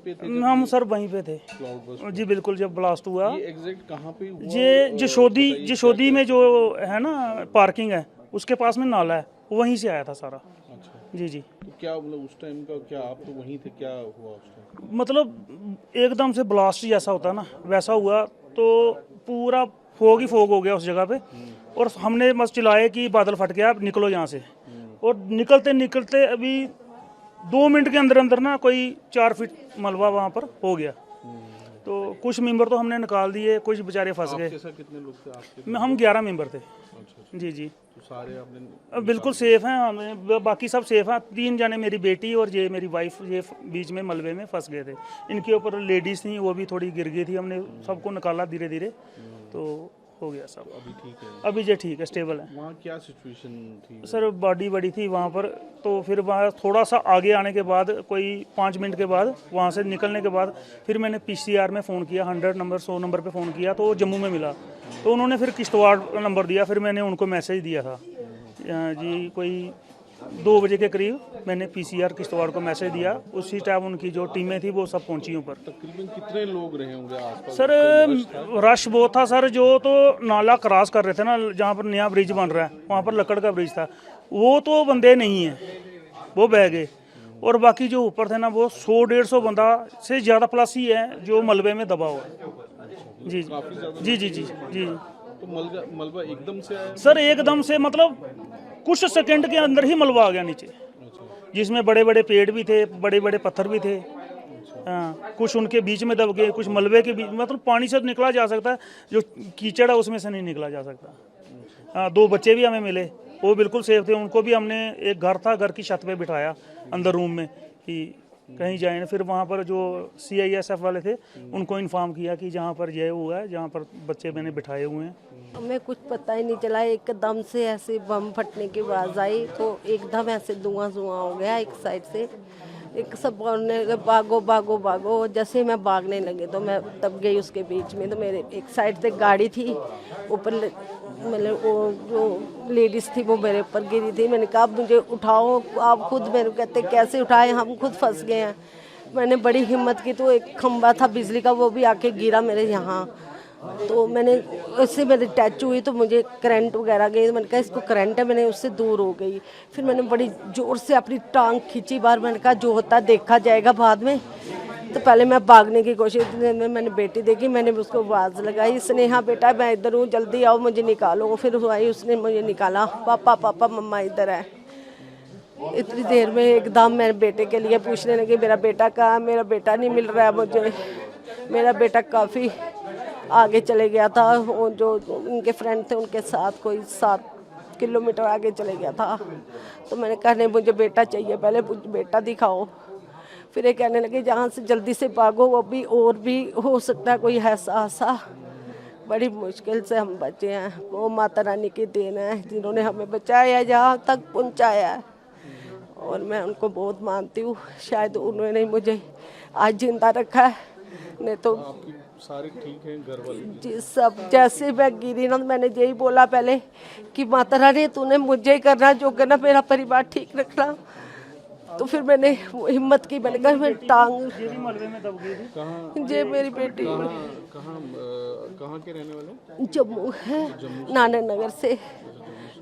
पे थे? हम सर वहीं पे थे क्लाउड बर्स्ट जी, बिल्कुल। जब ब्लास्ट हुआ, ये एग्जैक्ट कहाँ पे हुआ? ये जशोदी में जो है ना पार्किंग है, उसके पास में नाला है, वहीं से आया था सारा। अच्छा, जी जी। तो क्या मतलब उस टाइम का, क्या आप तो वहीं थे, क्या हुआ उस टाइम? मतलब एकदम से ब्लास्ट जैसा होता है ना, वैसा हुआ। तो पूरा फोग ही फोग हो गया उस जगह पे। और हमने बस चिल्लाए कि बादल फट गया, अब निकलो यहाँ से। और निकलते निकलते अभी 2 मिनट के अंदर अंदर ना कोई 4 फीट मलबा वहाँ पर हो गया। तो कुछ मेंबर तो हमने निकाल दिए, कुछ बेचारे फंस गए। आपके साथ कितने लोग थे आपके? हम 11 मेंबर थे। अच्छा, जी जी। तो सारे आपने? अब बिल्कुल सेफ हैं हमें, बाकी सब सेफ हैं। 3 जने, मेरी बेटी और ये मेरी वाइफ, ये बीच में मलबे में फंस गए थे। इनके ऊपर लेडीज थी, वो भी थोड़ी गिर गई थी। हमने सबको निकाला धीरे धीरे, तो हो गया सब। अभी ठीक है? अभी ये ठीक है, स्टेबल है। वहाँ क्या सिचुएशन थी? सर बॉडी बड़ी थी वहाँ पर। तो फिर वहाँ थोड़ा सा आगे आने के बाद, कोई 5 मिनट के बाद, वहाँ से निकलने के बाद फिर मैंने पीसीआर में फ़ोन किया, 100 नंबर 100 नंबर पे फ़ोन किया, तो वो जम्मू में मिला। तो उन्होंने फिर किश्तवाड़ नंबर दिया। फिर मैंने उनको मैसेज दिया था जी, कोई 2 बजे के करीब मैंने पीसीआर किश्तवाड़ को मैसेज दिया। उसी टाइम उनकी जो टीमें थी वो सब पहुंची ऊपर। तकरीबन कितने लोग रहे होंगे आसपास? सर रश बहुत था सर। जो तो नाला क्रॉस कर रहे थे ना, जहाँ पर नया ब्रिज बन रहा है, वहाँ पर लकड़ का ब्रिज था, वो तो बंदे नहीं है, वो बह गए। और बाकी जो ऊपर थे ना, वो 100-150 बंदा से ज़्यादा प्लस ही है जो मलबे में दबा हुआ है। जी जी जी जी जी। तो मलबा एकदम से आया? सर एकदम से, मतलब कुछ सेकंड के अंदर ही मलबा आ गया नीचे, जिसमें बड़े बड़े पेड़ भी थे, बड़े बड़े पत्थर भी थे। हाँ, कुछ उनके बीच में दब गए, कुछ मलबे के बीच। मतलब पानी से निकला जा सकता है, जो कीचड़ है उसमें से नहीं निकला जा सकता। हाँ, 2 बच्चे भी हमें मिले, वो बिल्कुल सेफ थे। उनको भी हमने, एक घर था, घर की छत पे बिठाया अंदर रूम में कि कहीं जाए ना। फिर वहाँ पर जो CISF वाले थे, उनको इन्फॉर्म किया कि जहाँ पर ये हुआ है, जहाँ पर बच्चे मैंने बिठाए हुए हैं। हमें कुछ पता ही नहीं चला, एकदम से ऐसे बम फटने की आवाज़ आई, तो एकदम ऐसे धुआं धुआं हो गया एक साइड से। एक सब बोलने लगे भागो भागो भागो। जैसे मैं भागने लगे तो मैं दब गई उसके बीच में। तो मेरे एक साइड से गाड़ी थी ऊपर, मतलब वो जो लेडीज़ थी वो मेरे ऊपर गिरी थी। मैंने कहा मुझे उठाओ, आप खुद। मेरे कहते कैसे उठाएं, हम खुद फंस गए हैं। मैंने बड़ी हिम्मत की, तो एक खंबा था बिजली का, वो भी आके गिरा मेरे यहाँ। तो मैंने उससे मेरी टच हुई, तो मुझे करंट वगैरह गई। मैंने कहा इसको करंट है, मैंने उससे दूर हो गई। फिर मैंने बड़ी ज़ोर से अपनी टांग खींची बाहर। मैंने कहा जो होता देखा जाएगा बाद में। तो पहले मैं भागने की कोशिश में, मैंने बेटी देखी, मैंने उसको आवाज़ लगाई, स्नेहा बेटा मैं इधर हूँ, जल्दी आओ मुझे निकालो। फिर वो आई, उसने मुझे निकाला, पापा पापा मम्मा इधर है। इतनी देर में एकदम मेरे बेटे के लिए पूछने लगी, मेरा बेटा कहाँ? मेरा बेटा नहीं मिल रहा है मुझे। मेरा बेटा काफ़ी आगे चले गया था, वो जो उनके फ्रेंड थे उनके साथ कोई 7 किलोमीटर आगे चले गया था। तो मैंने कहा नहीं, मुझे बेटा चाहिए, पहले मुझे बेटा दिखाओ। फिर ये कहने लगे जहाँ से जल्दी से भागो, वो भी और भी हो सकता है कोई ऐसा हादसा। बड़ी मुश्किल से हम बचे हैं, वो माता रानी की देन है जिन्होंने हमें बचाया, जहाँ तक पहुँचाया है। और मैं उनको बहुत मानती हूँ, शायद उन्होंने मुझे आज जिंदा रखा है, नहीं तो सारे ठीक हैं घर वाले? जी सब। जैसे मैं गिरी ना, मैंने यही बोला पहले कि माता रानी तूने मुझे ही करना, जो करना मेरा परिवार ठीक रखना। तो फिर मैंने हिम्मत की, मैंने कहा मैं टांग, ये मेरी बेटी कहाँ के रहने वाले? जम्मू है, नाना नगर से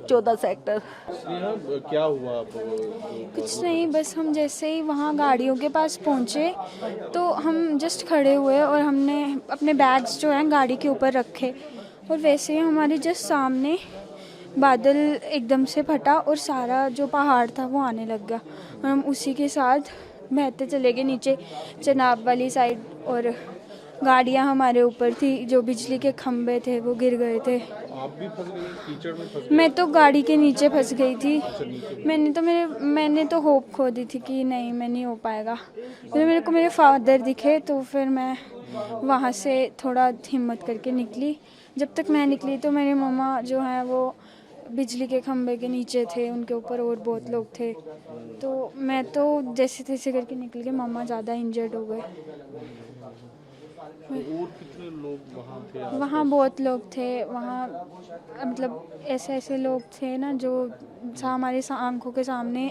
14 सेक्टर। क्या हुआ? कुछ नहीं, बस हम जैसे ही वहाँ गाड़ियों के पास पहुँचे तो हम जस्ट खड़े हुए और हमने अपने बैग्स जो हैं गाड़ी के ऊपर रखे, और वैसे ही हमारे जस्ट सामने बादल एकदम से फटा और सारा जो पहाड़ था वो आने लग गया, और हम उसी के साथ बहते चले गए नीचे चनाब वाली साइड। और गाड़ियाँ हमारे ऊपर थी, जो बिजली के खंभे थे वो गिर गए थे। आप भी फंस गई कीचड़ में? मैं तो गाड़ी के नीचे फंस गई थी। मैंने तो होप खो दी थी कि नहीं, मैं नहीं हो पाएगा। फिर मेरे को मेरे फादर दिखे, तो फिर मैं वहाँ से थोड़ा हिम्मत करके निकली। जब तक मैं निकली तो मेरी मम्मा जो है वो बिजली के खंभे के नीचे थे, उनके ऊपर और बहुत लोग थे। तो मैं तो जैसे तैसे करके निकल गई, मम्मा ज़्यादा इंजर्ड हो गए। तो और कितने लोग वहाँ थे वहाँ बहुत लोग थे। वहाँ मतलब ऐसे ऐसे लोग थे ना जो हमारे आंखों के सामने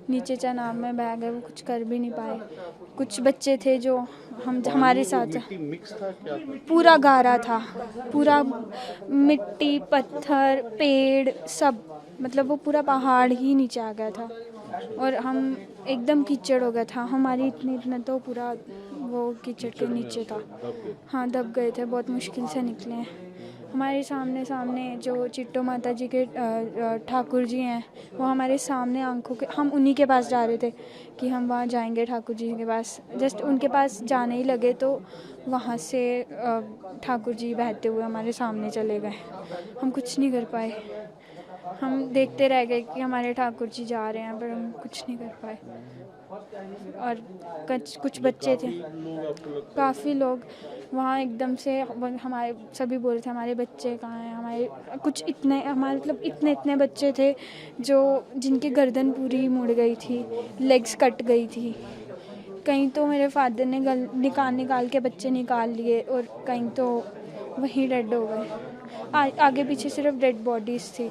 नीचे चनाब में बह गए, वो कुछ कर भी नहीं पाए। कुछ बच्चे थे जो हमारे साथ, मिट्टी मिक्स था क्या था? पूरा गारा था, पूरा मिट्टी पत्थर पेड़ सब, मतलब वो पूरा पहाड़ ही नीचे आ गया था और हम एकदम कीचड़ हो गया था। हमारी इतना तो पूरा वो कीचड़ के नीचे था। हाँ, दब गए थे, बहुत मुश्किल से निकले हैं। हमारे सामने जो चिट्टो माता जी के ठाकुर जी हैं, वो हमारे सामने आंखों के, हम उन्हीं के पास जा रहे थे कि हम वहाँ जाएंगे ठाकुर जी के पास। जस्ट उनके पास जाने ही लगे तो वहाँ से ठाकुर जी बहते हुए हमारे सामने चले गए। हम कुछ नहीं कर पाए, हम देखते रह गए कि हमारे ठाकुर जी जा रहे हैं, पर हम कुछ नहीं कर पाए। और कुछ बच्चे थे, काफ़ी लोग वहाँ एकदम से हमारे सभी बोल रहे थे हमारे बच्चे कहाँ हैं, हमारे कुछ इतने, हमारे मतलब इतने बच्चे थे जो जिनकी गर्दन पूरी मुड़ गई थी, लेग्स कट गई थी। कहीं तो मेरे फादर ने निकाल के बच्चे निकाल लिए और कहीं तो वहीं डेड हो गए। आगे पीछे सिर्फ डेड बॉडीज़ थी।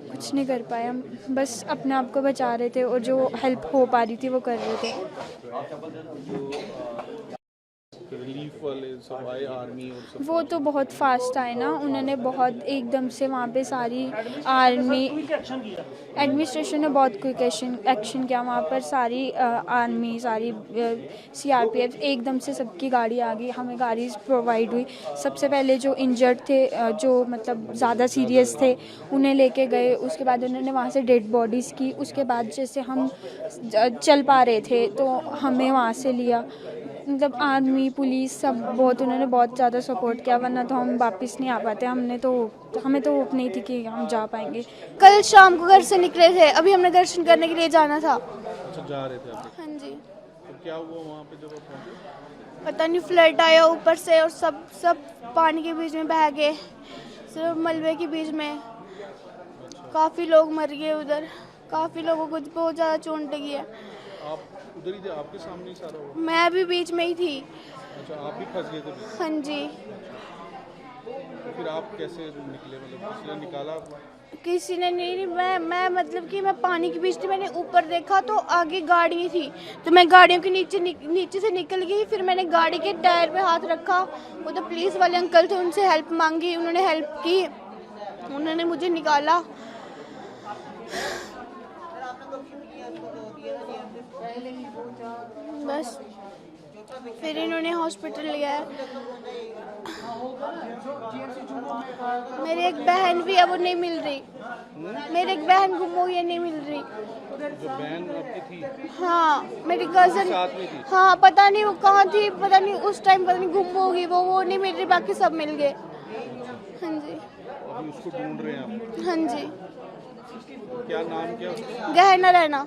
कुछ नहीं कर पाए हम, बस अपने आप को बचा रहे थे और जो हेल्प हो पा रही थी वो कर रहे थे। रिलीफ वाले सब आए, आर्मी और सब? वो तो बहुत फास्ट आए ना, उन्होंने बहुत एकदम से वहाँ पे सारी आर्मी एडमिनिस्ट्रेशन ने बहुत क्विक एक्शन किया। वहाँ पर सारी आर्मी, सारी CRPF एकदम से सबकी गाड़ी आ गई, हमें गाड़ी प्रोवाइड हुई। सबसे पहले जो इंजर्ड थे, जो मतलब ज़्यादा सीरियस थे, उन्हें लेके गए। उसके बाद उन्होंने वहाँ से डेड बॉडीज़ की। उसके बाद जैसे हम चल पा रहे थे तो हमें वहाँ से लिया। मतलब आर्मी पुलिस सब उन्होंने बहुत ज़्यादा सपोर्ट किया, वरना तो हम वापस नहीं आ पाते। हमें तो होप नहीं थी कि हम जा पाएंगे। कल शाम को घर से निकले थे, अभी हमने दर्शन करने के लिए जाना था। अच्छा, जा रहे थे आप? हाँ जी। तो क्या हुआ वहाँ पे जब आप पहुँचे? पता नहीं, फ्लड आया ऊपर से और सब पानी के बीच में बह गए, सिर्फ मलबे के बीच में। काफ़ी लोग मर गए उधर, काफ़ी लोगों को बहुत ज़्यादा चोट लगी है। आप उधर ही थे, आपके सामने ही सारा हुआ? मैं भी बीच में ही थी। अच्छा, आप भी फंस गए थे बीच में? हाँ जी। तो फिर आप कैसे निकले, मतलब किसी ने निकाला? किसी ने नहीं, मैं मतलब कि मैं पानी के बीच थी। मैंने ऊपर देखा तो आगे गाड़ी थी, तो मैं गाड़ियों के नीचे से निकल गई। फिर मैंने गाड़ी के टायर पे हाथ रखा, वो तो पुलिस वाले अंकल थे, उनसे हेल्प मांगी, उन्होंने हेल्प की, उन्होंने मुझे निकाला। बस फिर इन्होंने हॉस्पिटल लिया है। मेरी एक बहन भी है, वो नहीं मिल रही। मेरी एक बहन गुम हो गई, नहीं मिल रही। जो बहन आपकी थी? हाँ, मेरी कजन साथ में थी? हाँ, पता नहीं वो कहाँ थी, पता नहीं उस टाइम, पता नहीं गुम हो गई वो नहीं मिल रही, बाकी सब मिल गए। हाँ जी। अभी उसको ढूंढ रहे हैं आप? हाँ जी। क्या नाम क्या उसका? गहना रहना।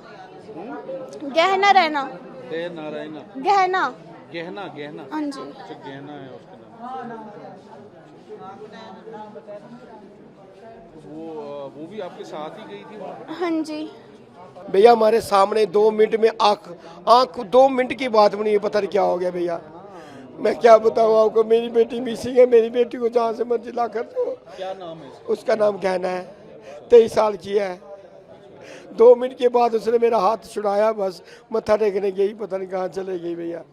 गहना रहना। नारायणा? गहना। गहना। हाँ जी। अच्छा, गहना है उसका नाम। वो भी आपके साथ ही गई थी वहाँ पे? हाँ जी। भैया हमारे सामने 2 मिनट में आँख 2 मिनट की बात बनी है, पता नहीं क्या हो गया भैया। मैं क्या बताऊँ आपको, मेरी बेटी मिसिंग है। मेरी बेटी को जहाँ से मर्जी ला कर दो। क्या नाम है उसका नाम गहना है, 23 साल की है। 2 मिनट के बाद उसने मेरा हाथ छुड़ाया, बस मत्था टेकने गई, पता नहीं कहाँ चले गई भैया।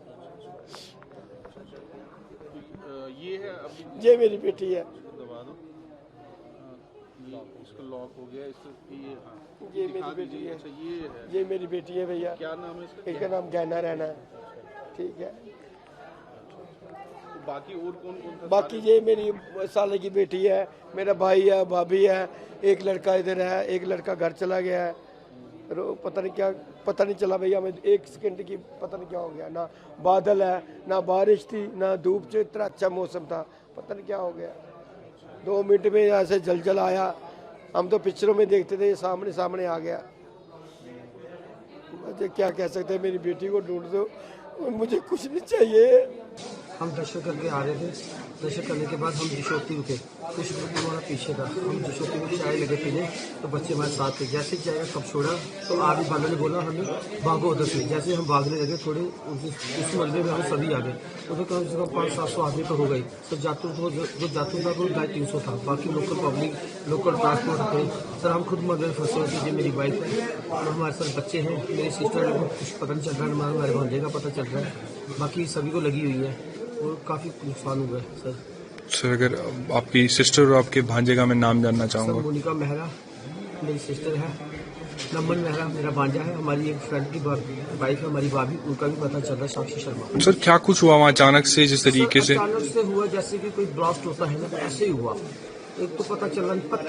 ये है अभी? ये मेरी बेटी है। दबा दो। इसका लॉक हो गया। ये मेरी बेटी है। अच्छा, ये है? ये मेरी बेटी है भैया। क्या नाम है इसका? इसका नाम गहना रहना है। ठीक है। तो बाकी और कौन था? बाकी ये मेरी साले की बेटी है, मेरा भाई है, भाभी है, एक लड़का इधर है, एक लड़का घर चला गया है। पता नहीं चला भैया, मैं 1 सेकंड की पता नहीं क्या हो गया। ना बादल है, ना बारिश थी, ना धूप, जो इतना अच्छा मौसम था, पता नहीं क्या हो गया। 2 मिनट में ऐसे जलजल आया। हम तो पिक्चरों में देखते थे, सामने आ गया। मुझे क्या कह सकते हैं, मेरी बेटी को ढूंढ दो, मुझे कुछ नहीं चाहिए। हम दर्शन करके आ रहे थे। दर्शन करने के बाद हम जिशोती रुके, कुछ हमारा पीछे था। हम जिशोती में चाय लगे पीने, तो बच्चे हमारे साथ थे। जैसे चाय का कप छोड़ा तो आगे वालों ने बोला हमें भागो उधर से। जैसे हम भागने लगे थोड़े उस मलबे में हम सभी आ गए। उधर कम से कम 500-700 आदमी तो हो गई। तो जातू जो जातू था वो 250-300 था। बाकी लोकल पब्लिक, लोकल ट्रांसपोर्ट थे। सर हम खुद मलबे में फंसे होते। जो मेरी वाइफ है और हमारे साथ बच्चे हैं, मेरी सिस्टर को कुछ पता नहीं चल रहा है, हमारे भांजे का पता चल रहा है, बाकी सभी को लगी हुई है और काफ़ी नुकसान हुआ है सर। सर अगर आपकी सिस्टर और आपके भांजे का मैं नाम जानना सर चाहूँगा। मोनिका मेहरा मेरी सिस्टर है, नमन मेहरा मेरा भांजा है, हमारी एक फ्रेंड की वाइफ है, हमारी भाभी, उनका भी पता चल रहा है, साक्षी शर्मा। सर क्या कुछ हुआ वहाँ अचानक से जिस तरीके से? अचानक से हुआ जैसे कि कोई ब्लास्ट होता है ना, ऐसे ही हुआ। एक तो पता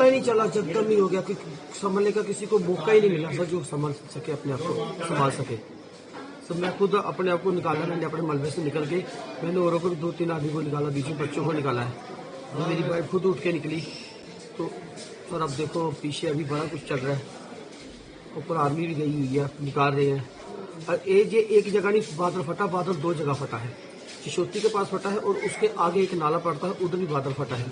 ही नहीं चला, जगदम ही हो गया कि संभलने का किसी को मौका ही नहीं मिला सर, जो संभल सके, अपने आप को संभाल सके। तो मैं खुद अपने आप को निकाला, मैंने अपने मलबे से निकल के मैंने औरों को भी 2-3 आदमी को निकाला, बीच में बच्चों को निकाला है। और मेरी वाइफ खुद उठ के निकली। तो सर अब देखो पीछे अभी बड़ा कुछ चल रहा है, ऊपर आर्मी भी गई हुई है, निकाल रहे हैं। और ये एक जगह नहीं बादल फटा, बादल 2 जगह फटा है। चिशोती के पास फटा है और उसके आगे एक नाला पड़ता है, उधर भी बादल फटा है।